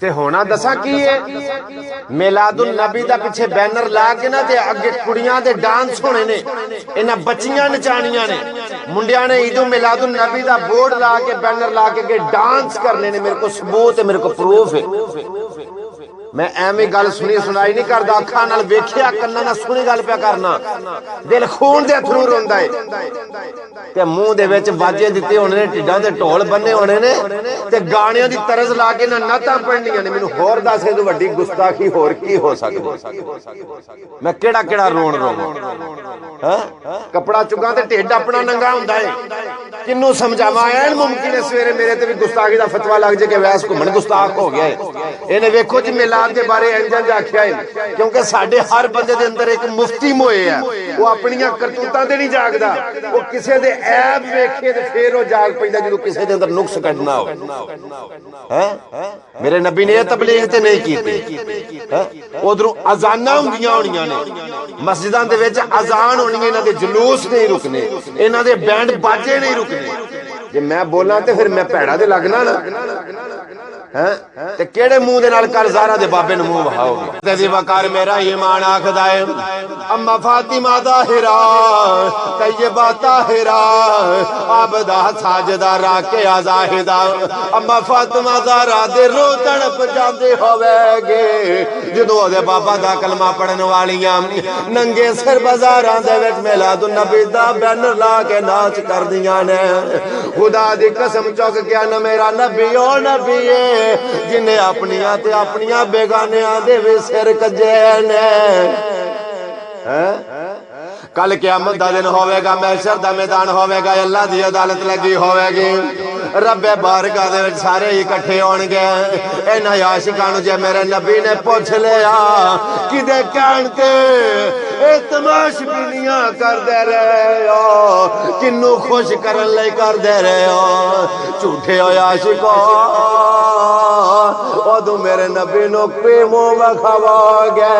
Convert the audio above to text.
ते होना दसा की है मिलादुन नबी दा पिछे बैनर ला के ना ते अगे कुड़ियां दे डांस होने ने, इन्हां बच्चियां नचानियां ने, मुंडियां ने ईदो मिलादुन नबी दा बोर्ड ला के बैनर ला के डांस करने ने। मेरे को सबूत है, मेरे को प्रूफ है। मैं एवं गल सुनी सुनाई नहीं करदा, अखां नाल वेखिया कन्नां नाल सुनी गल पिया करना। दिल खून दे अथरू रोंदा है ते मुंह दे विच बाजे दिते होने ने, ढिड्डां ते ढोल बन्ने होने ने ते गाणियां दी तरज ला के ना नातां पढ़नियां ने। मैनूं होर दस इस वड्डी गुस्ताखी होर की हो सकदी? मैं केड़ा केड़ा रोण रोवां? कपड़ा चुगा ते ढिड अपना नंगा हुंदा है, किन्नू समझावां? ऐन मुमकिन है सवेरे मेरे ते भी गुस्ताखी दा फतवा लग जाए कि वैस घुमण गुस्ताख हो गया है। इन्हें वेखो जी मिलाद के बारे इंज आख्या है, क्योंकि साडे हर बंदे दे अंदर एक मुफ्ती मोए है, वो अपनियां करतूतां ते नहीं जागदा, वो किसे दे ऐब वेखे ते फिर वो जाग पैंदा जदों किसे दे अंदर नुक्स कढना हो। मेरे नबी ने तबलीग ते नहीं कीती। उधरों अजानां हुंदियां होणियां ने, मस्जिदां दे विच अजान होनी है, इन्हां दे जुलूस नहीं रुकने, इन्हां दे बैंड बाजे नहीं रुकने। जे मैं बोला तो फिर मैं भैड़ा ते लगना ना ते केड़े मुंह दे नाल कर ज़ारा दे बाबे नूं मुंह वहाओगे? ते दी वकार मेरा ईमान आखदा है, अम्मा फातिमा ताहिरा तैयबा ताहिरा आबदा साजदा राकिया ज़ाहिदा, अम्मा फातिमा ज़हरा दे रो तड़प जांदे होवेगे जदों ओदे बाबा दा कलमा पढ़न वालियां नंगे सिर बाजारां दे विच मिलादुन नबी दा बैनर ला के नाच करदियां ने। खुदा दी कसम चुक गया न मेरा नबी ओ नबी है जिन्हें अपनिया ते अपनिया बेगानियां दे भी सिर कजे ने। कल क़यामत दा दिन होवेगा, महशर दा मैदान होवेगा, अल्लाह दी अदालत लगी होवेगी, रब्बे बारगाह दे विच सारे इकट्ठे होणगे। इन्हां आशिकां नूं जे मेरे नबी ने पुछ लिया किदे कहण ते ए तमाशबीनियां करदे रहे हो, किन्नू खुश करन लई करदे रहे हो, झूठे हो आशिको, उदों मेरे नबी नूं कोई मुंह विखाओगे।